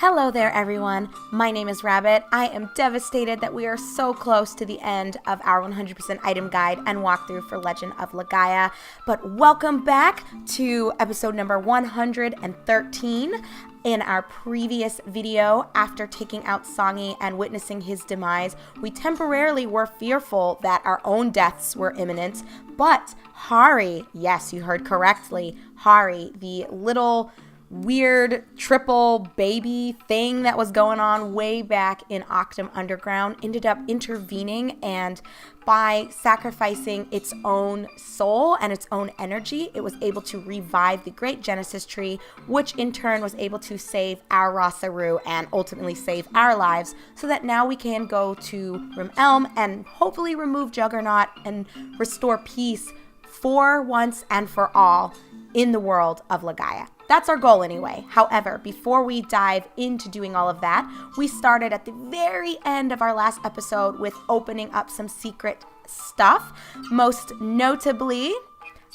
Hello there, everyone. My name is Rabbit. I am devastated that we are so close to the end of our 100% item guide and walkthrough for Legend of Legaia. But welcome back to episode number 113. In our previous video, after taking out Songi and witnessing his demise, we temporarily were fearful that our own deaths were imminent. But Hari, yes, you heard correctly, Hari, the little weird triple baby thing that was going on way back in Octum Underground, ended up intervening, and by sacrificing its own soul and its own energy, it was able to revive the great Genesis tree, which in turn was able to save our ra-seru and ultimately save our lives, so that now we can go to Rim Elm and hopefully remove Juggernaut and restore peace for once and for all in the world of Legaia. That's our goal anyway. However, before we dive into doing all of that, we started at the very end of our last episode with opening up some secret stuff. Most notably,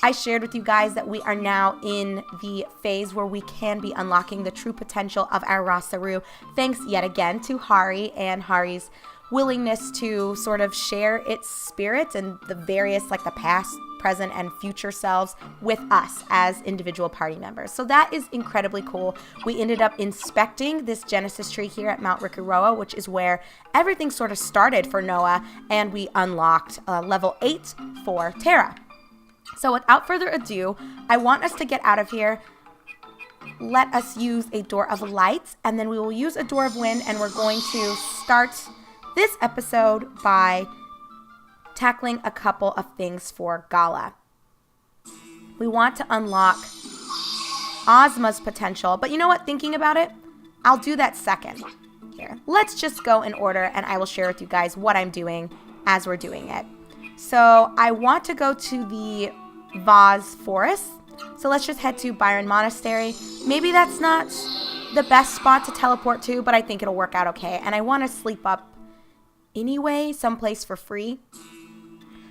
I shared with you guys that we are now in the phase where we can be unlocking the true potential of our ra-seru, thanks yet again to Hari and Hari's willingness to sort of share its spirit and the various, like the past, present, and future selves with us as individual party members. So that is incredibly cool. We ended up inspecting this Genesis tree here at Mount Rikuroa, which is where everything sort of started for Noah, and we unlocked level 8 for Terra. So without further ado, I want us to get out of here. Let us use a door of light, and then we will use a door of wind, and we're going to start this episode by tackling a couple of things for Gala. We want to unlock Ozma's potential, but you know what? Thinking about it, I'll do that second. Here, let's just go in order, and I will share with you guys what I'm doing as we're doing it. So I want to go to the Vaz Forest. So let's just head to Byron Monastery. Maybe that's not the best spot to teleport to, but I think it'll work out okay. And I want to sleep up anyway, someplace for free,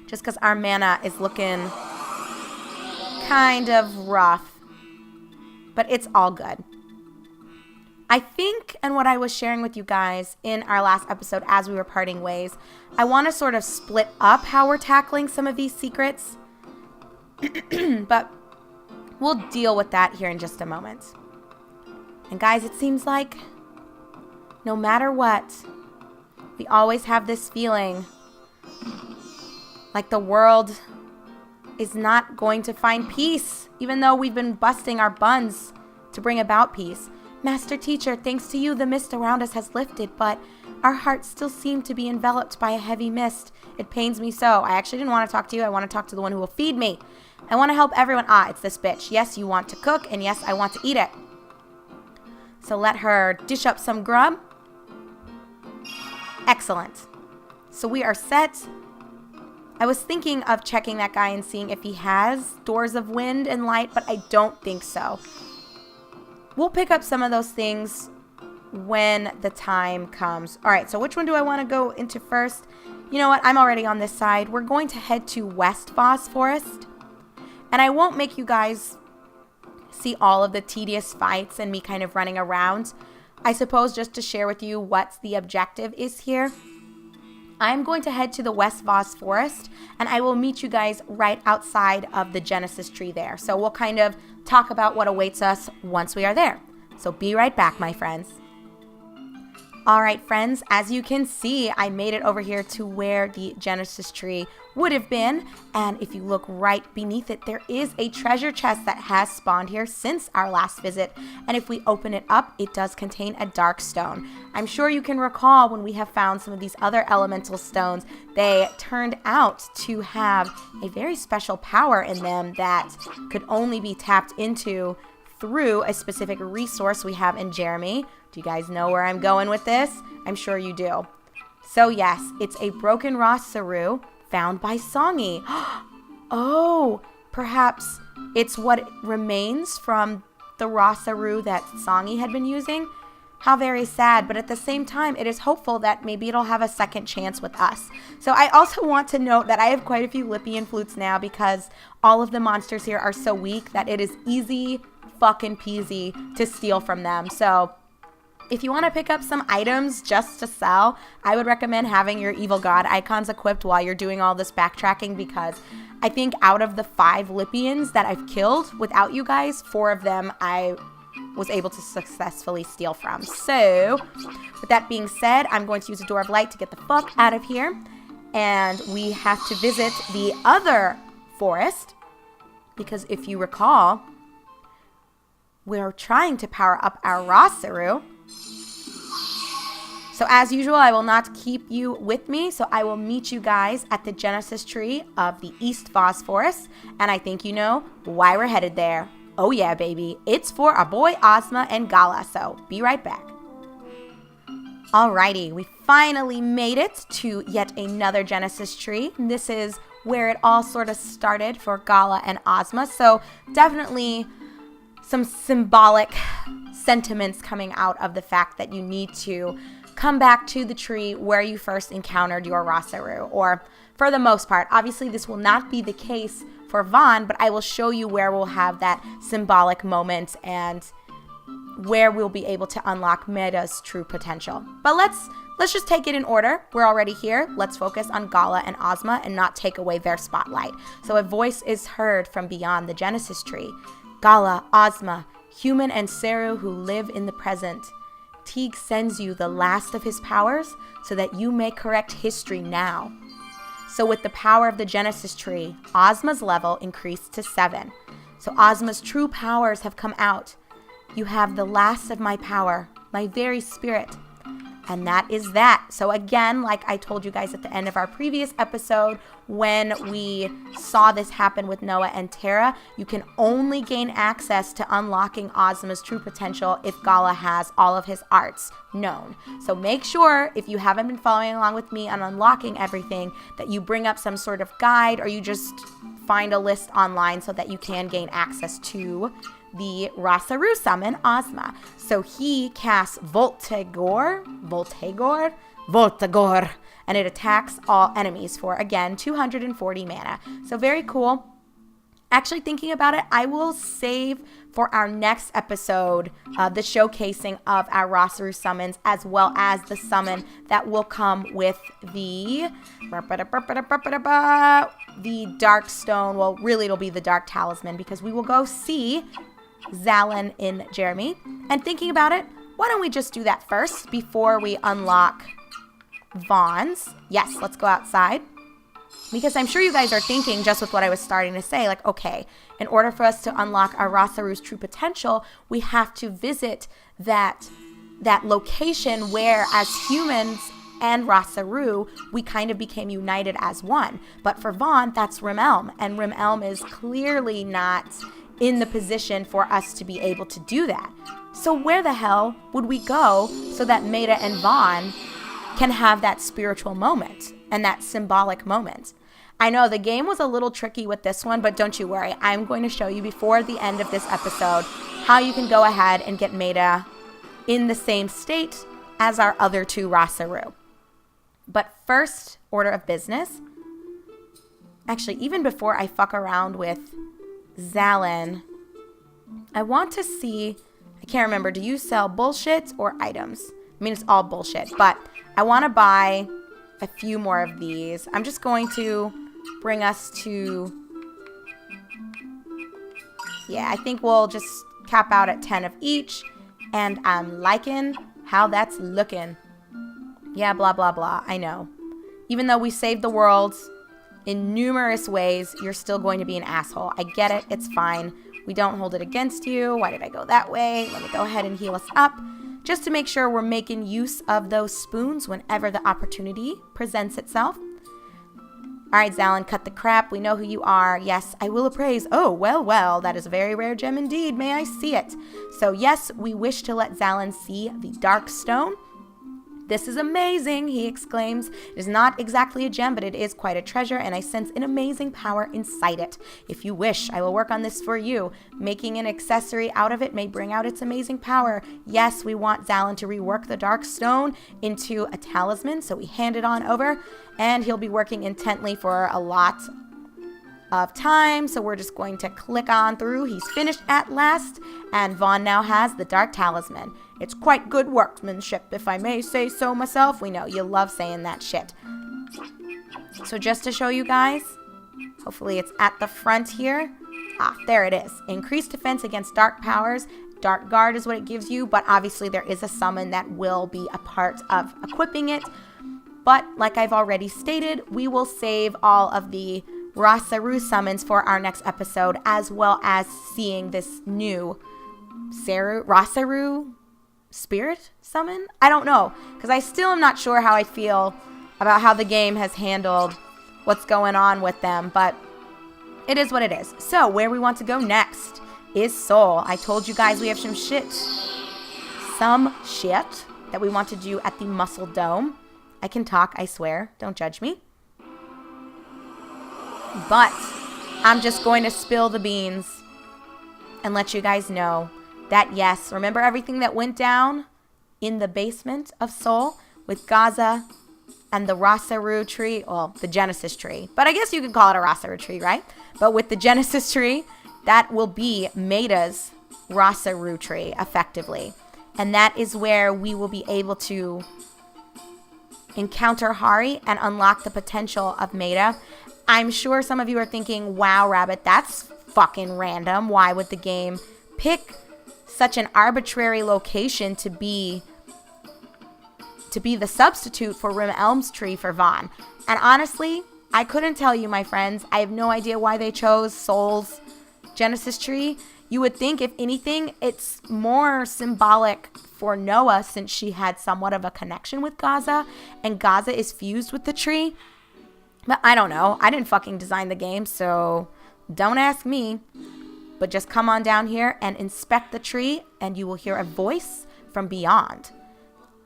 just because our mana is looking kind of rough, but it's all good. I think, and what I was sharing with you guys in our last episode as we were parting ways, I want to sort of split up how we're tackling some of these secrets, but we'll deal with that here in just a moment. And guys, it seems like no matter what, we always have this feeling like the world is not going to find peace, even though we've been busting our buns to bring about peace. Master Teacher, thanks to you, the mist around us has lifted, but our hearts still seem to be enveloped by a heavy mist. It pains me so. I actually didn't want to talk to you. I want to talk to the one who will feed me. I want to help everyone. Ah, it's this bitch. Yes, you want to cook, and yes, I want to eat it. So let her dish up some grub. Excellent. So we are set. I was thinking of checking that guy and seeing if he has doors of wind and light, but I don't think so. We'll pick up some of those things when the time comes. All right, so which one do I want to go into first? You know what? I'm already on this side. We're going to head to West Vaz Forest. And I won't make you guys see all of the tedious fights and me kind of running around. I suppose just to share with you what the objective is here. I'm going to head to the West Vaz Forest, and I will meet you guys right outside of the Genesis tree there. So we'll kind of talk about what awaits us once we are there. So be right back, my friends. All right, friends, as you can see, I made it over here to where the Genesis tree would have been. And if you look right beneath it, there is a treasure chest that has spawned here since our last visit. And if we open it up, it does contain a dark stone. I'm sure you can recall when we have found some of these other elemental stones, they turned out to have a very special power in them that could only be tapped into through a specific resource we have in Jeremy. Do you guys know where I'm going with this? I'm sure you do. So yes, it's a broken ra-seru found by Songi. Oh, perhaps it's what remains from the ra-seru that Songi had been using. How very sad, but at the same time, it is hopeful that maybe it'll have a second chance with us. So I also want to note that I have quite a few Lippian flutes now because all of the monsters here are so weak that it is easy fucking peasy to steal from them. So If you want to pick up some items just to sell, I would recommend having your evil god icons equipped while you're doing all this backtracking, because I think out of the 5 Lipians that I've killed without you guys, 4 of them I was able to successfully steal from. So, with that being said, I'm going to use a Door of Light to get the fuck out of here. And we have to visit the other forest, because if you recall, we're trying to power up our ra-seru. So as usual, I will not keep you with me, so I will meet you guys at the Genesis tree of the East Foz Forest, and I think you know why we're headed there. Oh yeah, baby. It's for our boy Ozma and Gala, so be right back. Alrighty, we finally made it to yet another Genesis tree. This is where it all sort of started for Gala and Ozma, so definitely some symbolic sentiments coming out of the fact that you need to come back to the tree where you first encountered your ra-seru, or for the most part. Obviously, this will not be the case for Vaughn, but I will show you where we'll have that symbolic moment and where we'll be able to unlock Meta's true potential. But let's just take it in order. We're already here. Let's focus on Gala and Ozma and not take away their spotlight. So a voice is heard from beyond the Genesis tree. Gala, Ozma, human and Seru who live in the present. Teague sends you the last of his powers so that you may correct history now. So with the power of the Genesis tree, Ozma's level increased to 7. So Ozma's true powers have come out. You have the last of my power, my very spirit. And that is that. So again, like I told you guys at the end of our previous episode, when we saw this happen with Noah and Terra, you can only gain access to unlocking Ozma's true potential if Gala has all of his arts known. So make sure, if you haven't been following along with me on unlocking everything, that you bring up some sort of guide, or you just find a list online so that you can gain access to the ra-seru summon, Ozma. So he casts Voltagor, and it attacks all enemies for, again, 240 mana. So very cool. Actually, thinking about it, I will save for our next episode the showcasing of our ra-seru summons, as well as the summon that will come with the Dark Stone. Well, really, it'll be the Dark Talisman, because we will go see Zalin in Jeremy. And thinking about it, why don't we just do that first before we unlock Vaughn's? Yes, let's go outside. Because I'm sure you guys are thinking, just with what I was starting to say, like, okay, in order for us to unlock our ra-seru's true potential, we have to visit that location where, as humans and ra-seru, we kind of became united as one. But for Vaughn, that's Rim-Elm, and Rim-Elm is clearly not in the position for us to be able to do that. So where the hell would we go so that Meta and Vaughn can have that spiritual moment and that symbolic moment? I know the game was a little tricky with this one, but don't you worry. I'm going to show you before the end of this episode how you can go ahead and get Meta in the same state as our other 2 ra-seru. But first order of business, actually, even before I fuck around with Zalin, I want to see, I can't remember, do you sell bullshit or items? I mean, it's all bullshit, but I want to buy a few more of these. I'm just going to bring us to, yeah, I think we'll just cap out at 10 of each, and I'm liking how that's looking. Yeah, blah, blah, blah, I know. Even though we saved the world in numerous ways, you're still going to be an asshole. I get it. It's fine. We don't hold it against you. Why did I go that way? Let me go ahead and heal us up, just to make sure we're making use of those spoons whenever the opportunity presents itself. All right, Zalin, cut the crap. We know who you are. Yes, I will appraise. Oh, well, well, that is a very rare gem indeed. May I see it? So yes, we wish to let Zalin see the Dark Stone. This is amazing, he exclaims. It is not exactly a gem, but it is quite a treasure, and I sense an amazing power inside it. If you wish, I will work on this for you. Making an accessory out of it may bring out its amazing power. Yes, we want Zalin to rework the Dark Stone into a talisman, so we hand it on over, and he'll be working intently for a lot of time, so we're just going to click on through. He's finished at last, and Vaughn now has the Dark Talisman. It's quite good workmanship, if I may say so myself. We know you love saying that shit. So just to show you guys, hopefully it's at the front here. Ah, there it is. Increased defense against dark powers. Dark Guard is what it gives you, but obviously there is a summon that will be a part of equipping it. But like I've already stated, we will save all of the ra-seru summons for our next episode, as well as seeing this new ra-seru spirit summon? I don't know, because I still am not sure how I feel about how the game has handled what's going on with them, but it is what it is. So where we want to go next is Seoul. I told you guys we have some shit that we want to do at the Muscle Dome. I can talk, I swear. Don't judge me. But I'm just going to spill the beans and let you guys know that, yes, remember everything that went down in the basement of Seoul with Gaza and the ra-seru tree, well, the Genesis tree. But I guess you could call it a ra-seru tree, right? But with the Genesis tree, that will be Meida's ra-seru tree, effectively. And that is where we will be able to encounter Hari and unlock the potential of Meida. I'm sure some of you are thinking, wow, Rabbit, that's fucking random. Why would the game pick such an arbitrary location to be the substitute for Rim Elm's tree for Vaughn? And honestly, I couldn't tell you, my friends. I have no idea why they chose Seoul's Genesis tree. You would think, if anything, it's more symbolic for Noah, since she had somewhat of a connection with Gaza, and Gaza is fused with the tree. But I don't know. I didn't fucking design the game, so don't ask me. But just come on down here and inspect the tree, and you will hear a voice from beyond.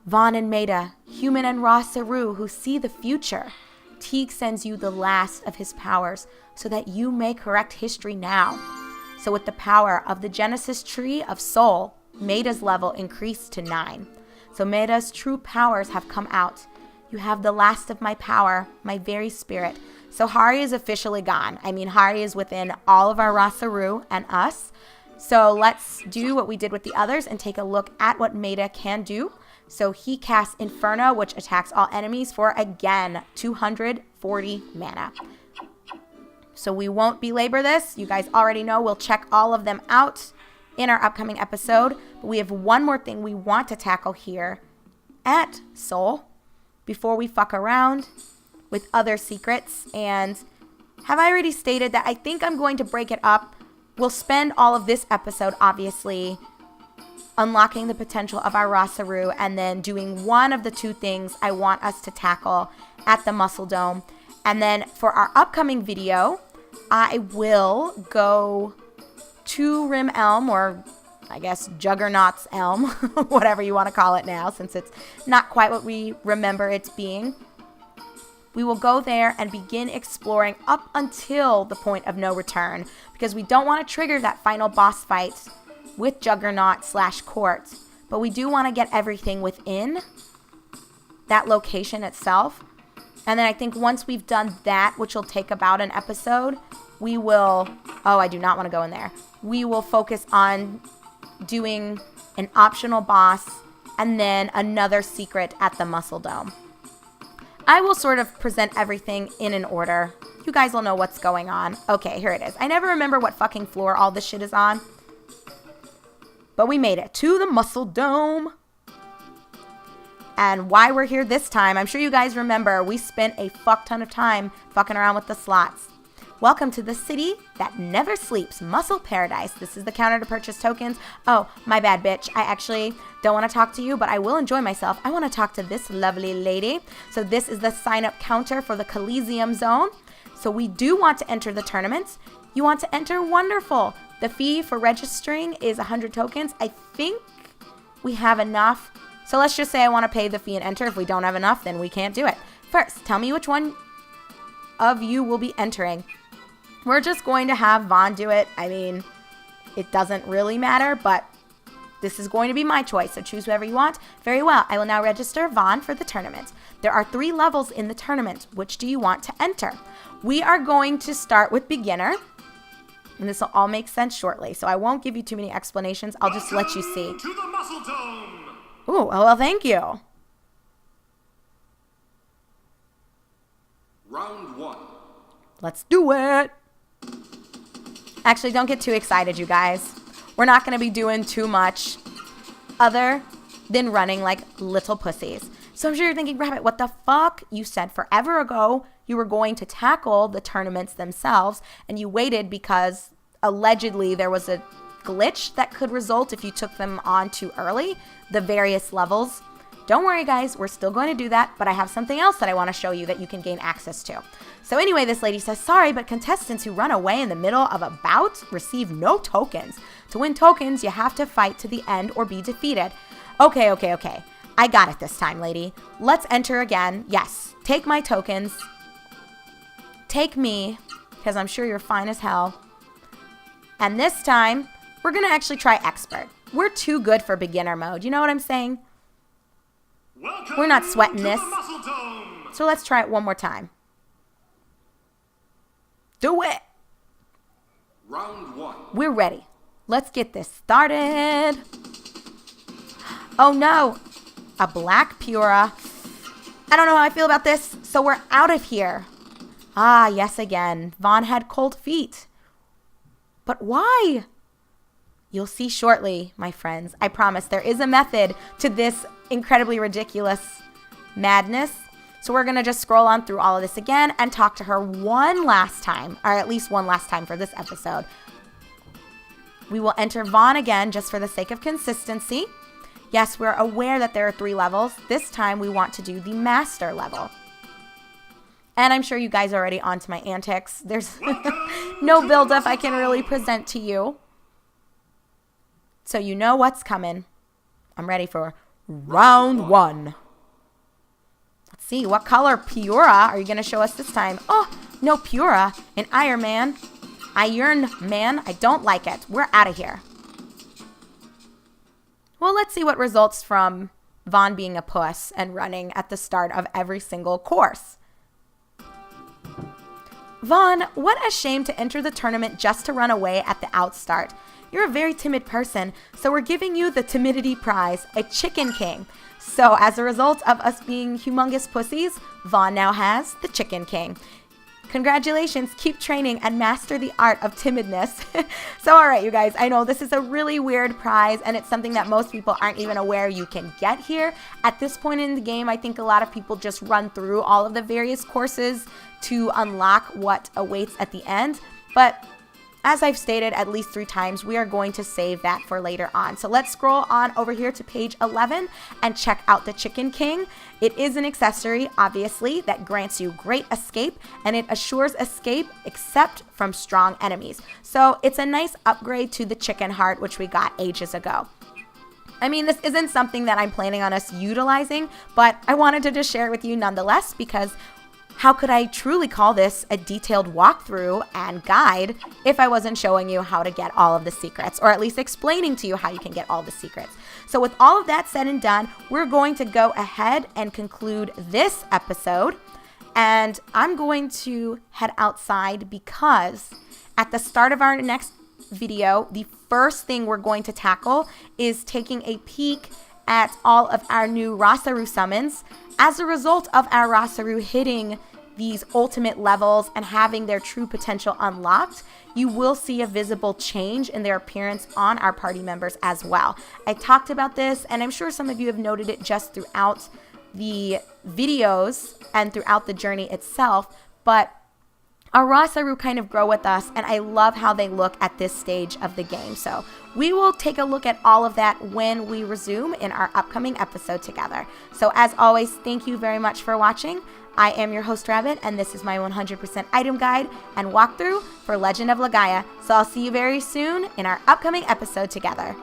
Vaughn and Meida, human and ra-seru who see the future. Teague sends you the last of his powers so that you may correct history now. So with the power of the Genesis tree of Seoul, Meida's level increased to 9. So Meida's true powers have come out. You have the last of my power, my very spirit. So Hari is officially gone. I mean, Hari is within all of our ra-seru and us. So let's do what we did with the others and take a look at what Meida can do. So he casts Inferno, which attacks all enemies for, again, 240 mana. So we won't belabor this. You guys already know we'll check all of them out in our upcoming episode. But we have one more thing we want to tackle here at Seoul before we fuck around with other secrets. And have I already stated that I think I'm going to break it up? We'll spend all of this episode, obviously, unlocking the potential of our ra-seru and then doing one of the two things I want us to tackle at the Muscle Dome. And then for our upcoming video, I will go to Rim Elm, or I guess Juggernaut's Elm, whatever you want to call it now, since it's not quite what we remember it being. We will go there and begin exploring up until the point of no return, because we don't want to trigger that final boss fight with Juggernaut/Court, but we do want to get everything within that location itself. And then I think once we've done that, which will take about an episode, we will, I do not want to go in there. We will focus on doing an optional boss and then another secret at the Muscle Dome. I will sort of present everything in an order. You guys will know what's going on. Okay, here it is. I never remember what fucking floor all this shit is on. But we made it to the Muscle Dome. And why we're here this time, I'm sure you guys remember, we spent a fuck ton of time fucking around with the slots. Welcome to the city that never sleeps, Muscle Paradise. This is the counter to purchase tokens. Oh, my bad, bitch. I actually don't want to talk to you, but I will enjoy myself. I want to talk to this lovely lady. So this is the sign-up counter for the Coliseum Zone. So we do want to enter the tournaments. You want to enter? Wonderful. The fee for registering is 100 tokens. I think we have enough. So let's just say I want to pay the fee and enter. If we don't have enough, then we can't do it. First, tell me which one of you will be entering. We're just going to have Vaughn do it. I mean, it doesn't really matter, but this is going to be my choice. So choose whoever you want. Very well. I will now register Vaughn for the tournament. There are 3 levels in the tournament. Which do you want to enter? We are going to start with beginner. And this will all make sense shortly. So I won't give you too many explanations. I'll just let you see. To the muscle dome. Ooh, well, thank you. Round 1. Let's do it. Actually, don't get too excited, you guys. We're not going to be doing too much other than running like little pussies. So I'm sure you're thinking, Rabbit, what the fuck? You said forever ago you were going to tackle the tournaments themselves, and you waited because allegedly there was a glitch that could result if you took them on too early, the various levels. Don't worry, guys, we're still going to do that, but I have something else that I want to show you that you can gain access to. So anyway, this lady says, sorry, but contestants who run away in the middle of a bout receive no tokens. To win tokens, you have to fight to the end or be defeated. Okay. I got it this time, lady. Let's enter again. Yes, take my tokens. Take me, because I'm sure you're fine as hell. And this time, we're going to actually try expert. We're too good for beginner mode. You know what I'm saying? Welcome. We're not sweating this. Muscle dome. So let's try it one more time. Do it. Round 1. We're ready. Let's get this started. Oh no, a black Pura. I don't know how I feel about this, so we're out of here. Ah, yes again. Vaughn had cold feet. But why? You'll see shortly, my friends. I promise there is a method to this incredibly ridiculous madness. So we're going to just scroll on through all of this again and talk to her one last time, or at least one last time for this episode. We will enter Vaughn again just for the sake of consistency. Yes, we're aware that there are 3 levels. This time we want to do the master level. And I'm sure you guys are already onto my antics. There's no build-up I can really present to you. So you know what's coming. I'm ready for round 1. Let's see, what color Pura are you going to show us this time? Oh, no Pura, an Iron Man. Iron Man, I don't like it. We're out of here. Well, let's see what results from Vaughn being a puss and running at the start of every single course. Vaughn, what a shame to enter the tournament just to run away at the outstart. You're a very timid person, so we're giving you the timidity prize, a Chicken King. So as a result of us being humongous pussies, Vaughn now has the Chicken King. Congratulations, keep training and master the art of timidness. So all right, you guys, I know this is a really weird prize and it's something that most people aren't even aware you can get here. At this point in the game, I think a lot of people just run through all of the various courses to unlock what awaits at the end. But as I've stated at least 3 times, we are going to save that for later on. So let's scroll on over here to page 11 and check out the Chicken King. It is an accessory, obviously, that grants you great escape, and it assures escape except from strong enemies. So it's a nice upgrade to the Chicken Heart, which we got ages ago. I mean, this isn't something that I'm planning on us utilizing, but I wanted to just share it with you nonetheless, because how could I truly call this a detailed walkthrough and guide if I wasn't showing you how to get all of the secrets, or at least explaining to you how you can get all the secrets. So with all of that said and done, we're going to go ahead and conclude this episode. And I'm going to head outside because at the start of our next video, the first thing we're going to tackle is taking a peek at all of our new ra-seru summons. As a result of our ra-seru hitting these ultimate levels and having their true potential unlocked, you will see a visible change in their appearance on our party members as well. I talked about this, and I'm sure some of you have noted it just throughout the videos and throughout the journey itself, but our ra-seru kind of grow with us, and I love how they look at this stage of the game. So we will take a look at all of that when we resume in our upcoming episode together. So as always, thank you very much for watching. I am your host, Rabbit, and this is my 100% item guide and walkthrough for Legend of Legaia. So I'll see you very soon in our upcoming episode together.